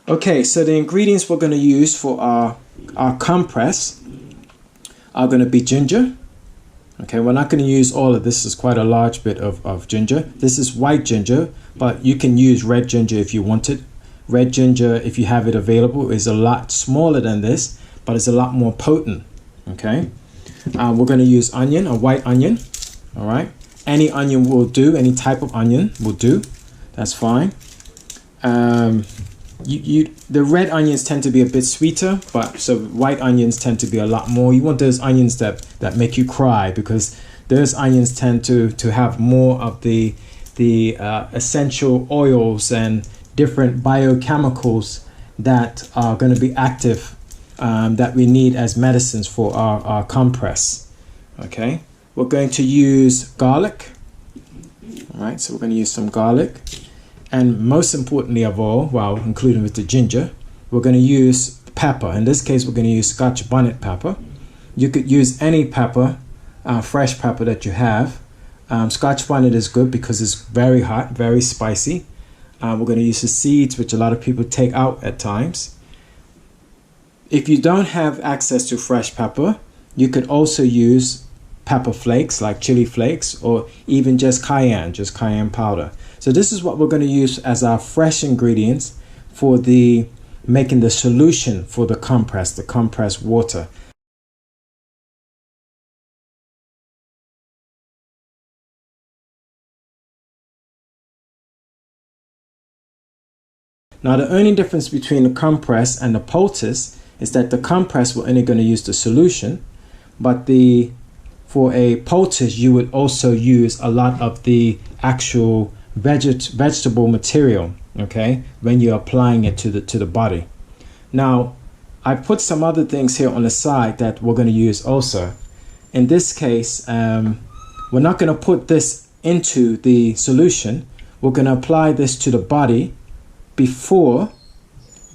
Okay, so the ingredients we're going to use for our compress are going to be ginger. Okay, we're not going to use all of this. Is quite a large bit of ginger. This is white ginger, but you can use red ginger if you want it. Red ginger, if you have it available, is a lot smaller than this, but it's a lot more potent. Okay, we're going to use onion, a white onion. All right, any onion will do. Any type of onion will do. That's fine. The red onions tend to be a bit sweeter, but so white onions tend to be a lot more. You want those onions that make you cry, because those onions tend to have more of the essential oils and different biochemicals that are going to be active, that we need as medicines for our compress. Okay, we're going to use garlic. All right, so we're going to use some garlic. And most importantly of all, well, including with the ginger, we're going to use pepper. In this case, we're going to use Scotch bonnet pepper. You could use any pepper, fresh pepper that you have. Scotch bonnet is good because it's very hot, very spicy. We're going to use the seeds, which a lot of people take out at times. If you don't have access to fresh pepper, you could also use pepper flakes like chili flakes, or even just cayenne powder. So this is what we're going to use as our fresh ingredients for making the solution for the compressed water. Now the only difference between the compress and the poultice is that the compress, we're only going to use the solution, but for a poultice you would also use a lot of the actual vegetable material, okay, when you're applying it to the body. Now I put some other things here on the side that we're going to use also. In this case, we're not going to put this into the solution. We're going to apply this to the body before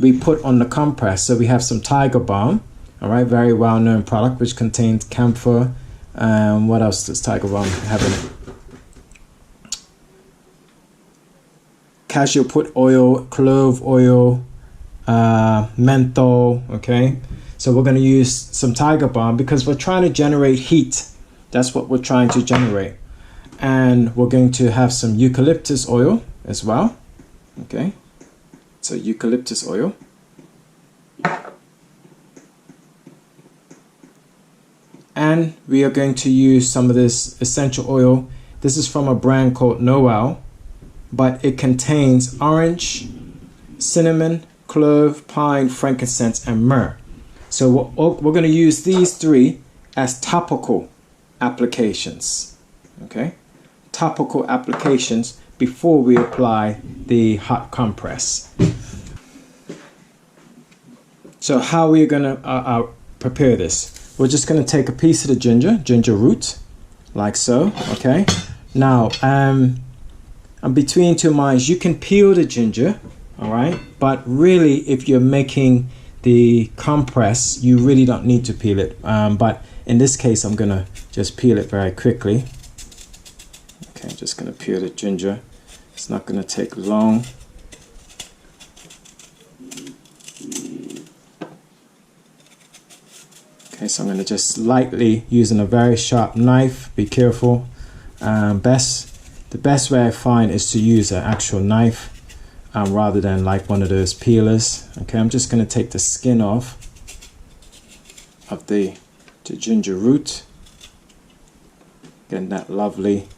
we put on the compress. So we have some Tiger Balm, all right, very well-known product, which contains camphor. What else does Tiger Balm have in it? Cashew put oil, clove oil, menthol. Okay, so we're going to use some Tiger Balm because we're trying to generate heat. That's what we're trying to generate. And we're going to have some eucalyptus oil as well. Okay, so eucalyptus oil. And we are going to use some of this essential oil. This is from a brand called Noel, but it contains orange, cinnamon, clove, pine, frankincense, and myrrh. So we're going to use these three as topical applications. Okay, topical applications before we apply the hot compress. So how are we going to prepare this? We're just going to take a piece of the ginger root, like so. Okay, now I'm between two minds. You can peel the ginger, all right, but really if you're making the compress, you really don't need to peel it, but in this case I'm gonna just peel it very quickly. Okay, I'm just gonna peel the ginger. It's not gonna take long. Okay, so I'm gonna just lightly, using a very sharp knife, be careful. The best way I find is to use an actual knife rather than like one of those peelers. Okay, I'm just going to take the skin off of the ginger root. Getting that lovely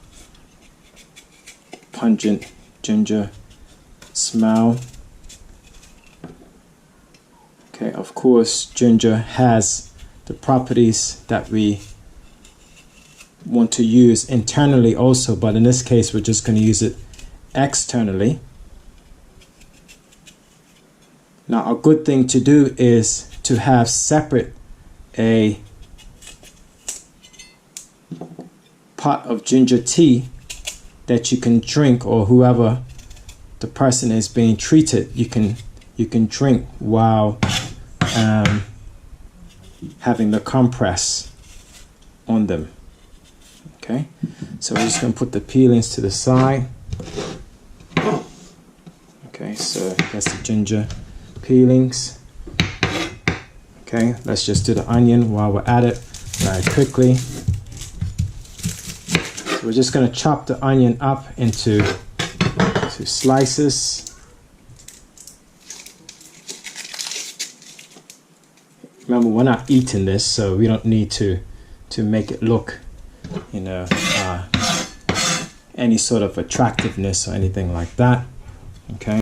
pungent ginger smell. Okay, of course ginger has the properties that we want to use internally also, but in this case we're just going to use it externally. Now a good thing to do is to have separate a pot of ginger tea that you can drink, or whoever the person is being treated, you can drink while having the compress on them. Okay, so we're just going to put the peelings to the side. Okay, so that's the ginger peelings. Okay, let's just do the onion while we're at it very quickly. So we're just going to chop the onion up into slices. Remember, we're not eating this, so we don't need to make it look, you know, any sort of attractiveness or anything like that. Okay.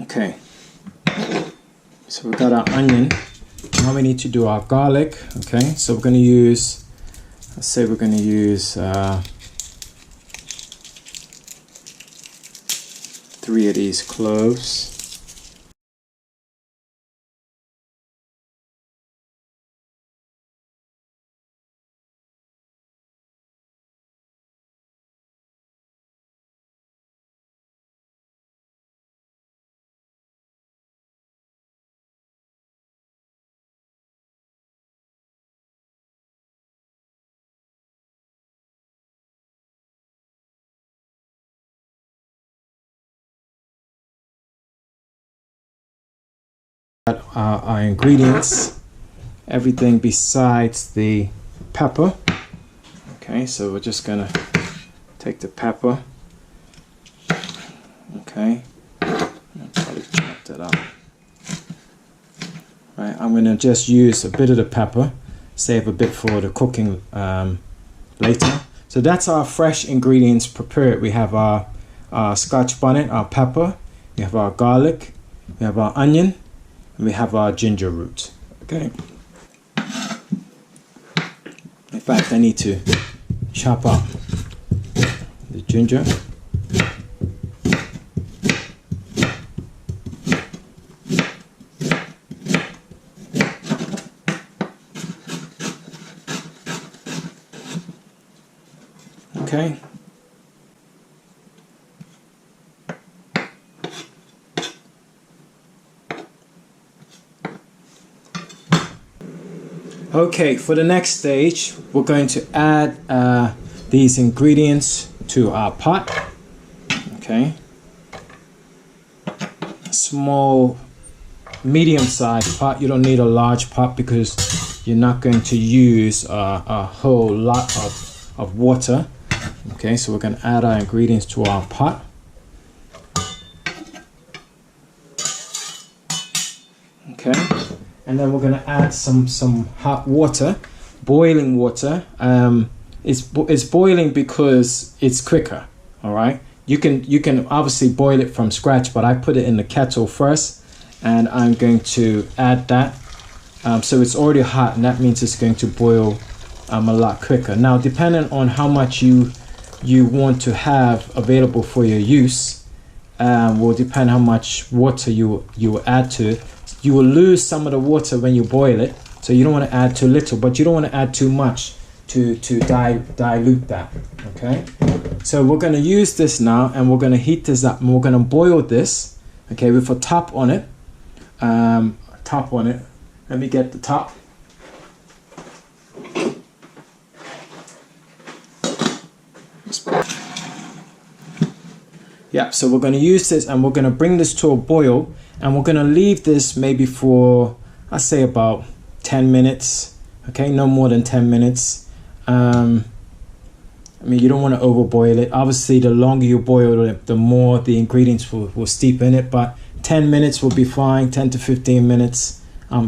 Okay. So we've got our onion. Now we need to do our garlic. Okay. So we're going to use, let's say we're going to use 3 of these cloves. Our ingredients, everything besides the pepper. Okay, so we're just gonna take the pepper. Okay, I'll probably chop that up. Right, I'm gonna just use a bit of the pepper, save a bit for the cooking later. So that's our fresh ingredients prepared. We have our Scotch bonnet, our pepper, we have our garlic, we have our onion, we have our ginger root. Okay. In fact, I need to chop up the ginger. Okay. Okay, for the next stage, we're going to add these ingredients to our pot. Okay, small, medium-sized pot. You don't need a large pot because you're not going to use a whole lot of water. Okay, so we're going to add our ingredients to our pot. Okay. And then we're going to add some hot water, boiling water. It's boiling because it's quicker. All right. You can obviously boil it from scratch, but I put it in the kettle first, and I'm going to add that. So it's already hot, and that means it's going to boil a lot quicker. Now, depending on how much you want to have available for your use, will depend how much water you will add to it. You will lose some of the water when you boil it, so you don't want to add too little, but you don't want to add too much to dilute that. Okay, so we're going to use this now, and we're going to heat this up, and we're going to boil this. Okay, with a top on it. Let me get the top. Yeah, so we're going to use this, and we're going to bring this to a boil, and we're going to leave this maybe for, I say, about 10 minutes. Okay, no more than 10 minutes. I mean, you don't want to overboil it. Obviously, the longer you boil it, the more the ingredients will steep in it, but 10 minutes will be fine, 10 to 15 minutes.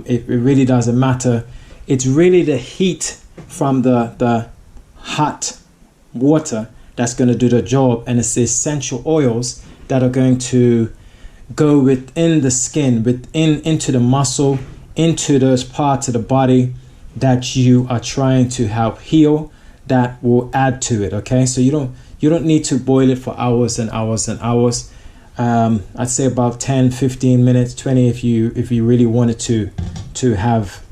It really doesn't matter. It's really the heat from the hot water that's going to do the job, and it's the essential oils that are going to go within the skin, into the muscle, into those parts of the body that you are trying to help heal, that will add to it. Okay, so you don't need to boil it for hours and hours and hours. I'd say about 10-15 minutes, 20 if you really wanted to have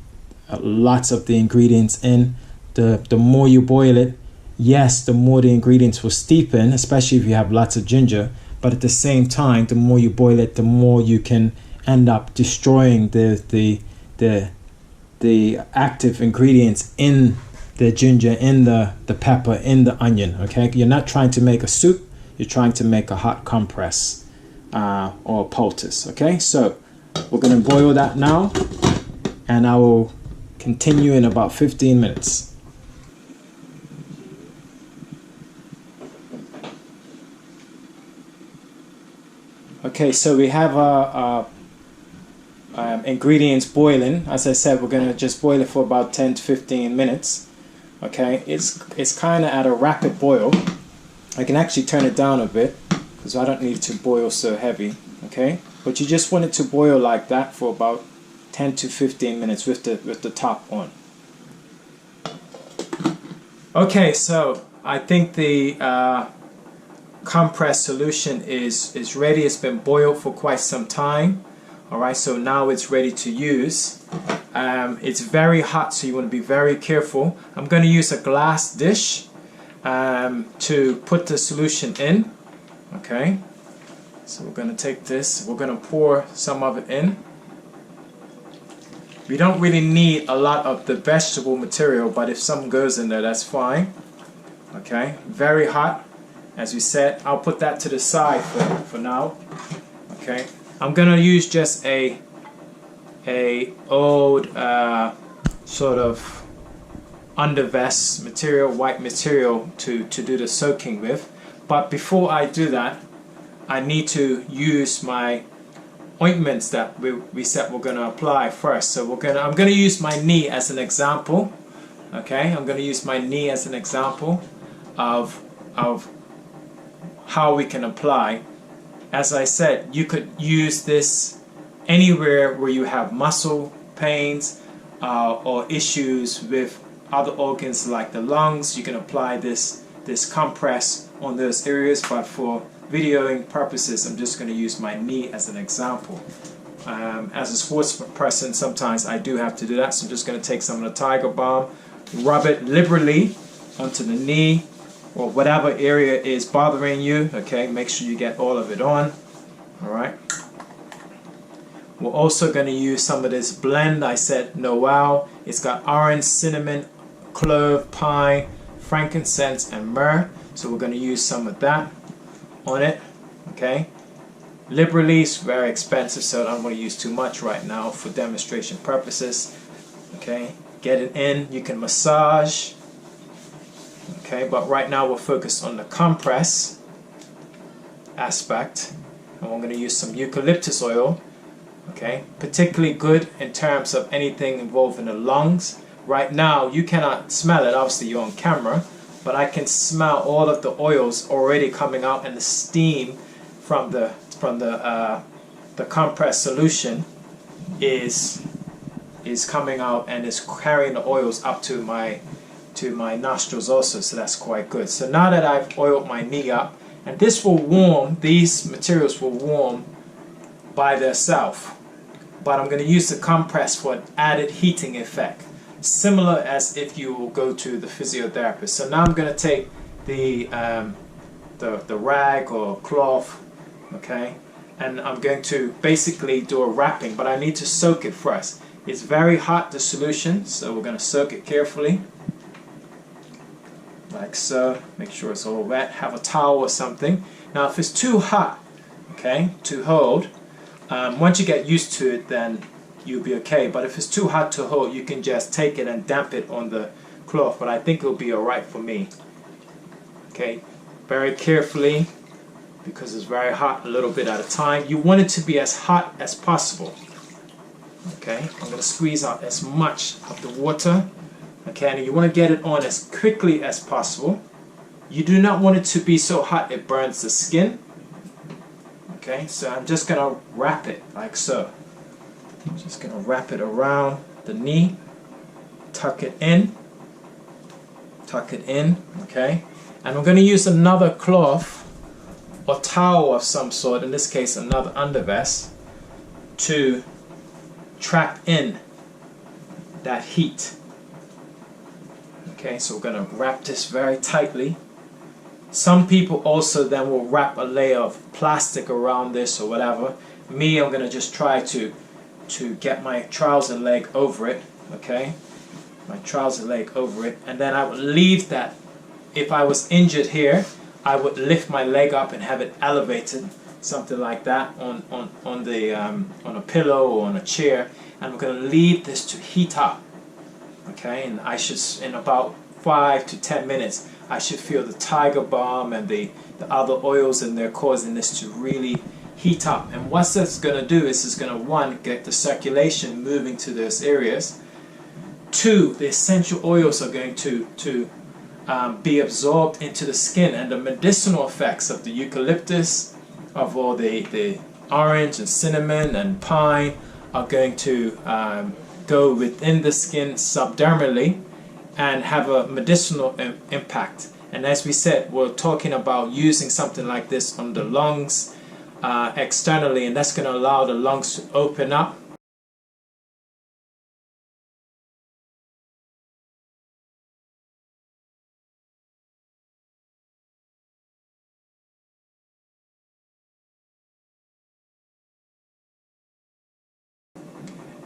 lots of the ingredients in. The more you boil it, yes, the more the ingredients will steepen, especially if you have lots of ginger, but at the same time, the more you boil it, the more you can end up destroying the active ingredients in the ginger, in the pepper, in the onion. Okay, you're not trying to make a soup, you're trying to make a hot compress or poultice. Okay, so we're going to boil that now, and I will continue in about 15 minutes. Okay, so we have our ingredients boiling. As I said, we're going to just boil it for about 10 to 15 minutes. Okay, it's kind of at a rapid boil. I can actually turn it down a bit because I don't need it to boil so heavy. Okay, but you just want it to boil like that for about 10 to 15 minutes with the top on. Okay, so I think the compressed solution is ready. It's been boiled for quite some time. Alright, so now it's ready to use. It's very hot, so you want to be very careful. I'm going to use a glass dish to put the solution in. Okay, so we're going to take this, we're going to pour some of it in. We don't really need a lot of the vegetable material, but if some goes in there, that's fine. Okay, very hot. As we said, I'll put that to the side for now. Okay, I'm gonna use just a old sort of undervest material, white material to do the soaking with. But before I do that, I need to use my ointments that we said we're gonna apply first. So I'm gonna use my knee as an example. Okay, I'm gonna use my knee as an example of how we can apply. As I said, you could use this anywhere where you have muscle pains or issues with other organs like the lungs. You can apply this compress on those areas, but for videoing purposes, I'm just going to use my knee as an example. As a sports person, sometimes I do have to do that, so I'm just going to take some of the Tiger Balm, rub it liberally onto the knee, or whatever area is bothering you. Okay, make sure you get all of it on. Alright, we're also going to use some of this blend. I said Noel. It's got orange, cinnamon, clove, pine, frankincense, and myrrh. So we're going to use some of that on it. Okay, liberally. It's very expensive, so I don't want to use too much right now for demonstration purposes. Okay, get it in. You can massage. Okay, but right now we're focused on the compress aspect, and we're going to use some eucalyptus oil. Okay, particularly good in terms of anything involving the lungs. Right now you cannot smell it, obviously you're on camera, but I can smell all of the oils already coming out, and the steam from the compressed solution is coming out and is carrying the oils up to my nostrils also, so that's quite good. So now that I've oiled my knee up, and this will warm, these materials will warm by themselves, but I'm going to use the compress for an added heating effect, similar as if you will go to the physiotherapist. So now I'm going to take the rag or cloth, okay, and I'm going to basically do a wrapping, but I need to soak it first. It's very hot, the solution, so we're going to soak it carefully. Like so. Make sure it's all wet. Have a towel or something. Now if it's too hot, okay, to hold, once you get used to it, then you'll be okay. But if it's too hot to hold, you can just take it and damp it on the cloth, but I think it'll be alright for me. Okay, very carefully, because it's very hot, a little bit at a time. You want it to be as hot as possible. Okay, I'm going to squeeze out as much of the water. Okay, and you want to get it on as quickly as possible. You do not want it to be so hot it burns the skin. Okay, so I'm just going to wrap it like so. I'm just going to wrap it around the knee. Tuck it in. Tuck it in. Okay, and I'm going to use another cloth or towel of some sort, in this case another undervest, to trap in that heat. Okay, so we're going to wrap this very tightly. Some people also then will wrap a layer of plastic around this or whatever. me, I'm going to just try to get my trouser leg over it, okay? My trouser leg over it, and then I would leave that. If I was injured here, I would lift my leg up and have it elevated, something like that, on a pillow or on a chair, and I'm going to leave this to heat up, okay? And I should, in about 5 to 10 minutes, I should feel the tiger balm and the other oils in there causing this to really heat up. And what that's going to do is it's going to, one, get the circulation moving to those areas. Two, the essential oils are going to be absorbed into the skin, and the medicinal effects of the eucalyptus, of all the orange and cinnamon and pine are going to go within the skin subdermally and have a medicinal impact. And as we said, we're talking about using something like this on the lungs externally, and that's going to allow the lungs to open up.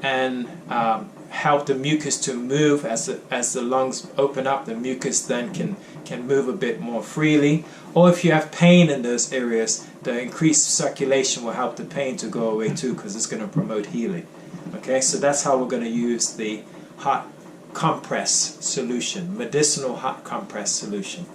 And help the mucus to move. As the lungs open up, the mucus then can move a bit more freely. Or if you have pain in those areas, the increased circulation will help the pain to go away too, because it's going to promote healing. Okay, so that's how we're going to use the hot compress solution, medicinal hot compress solution.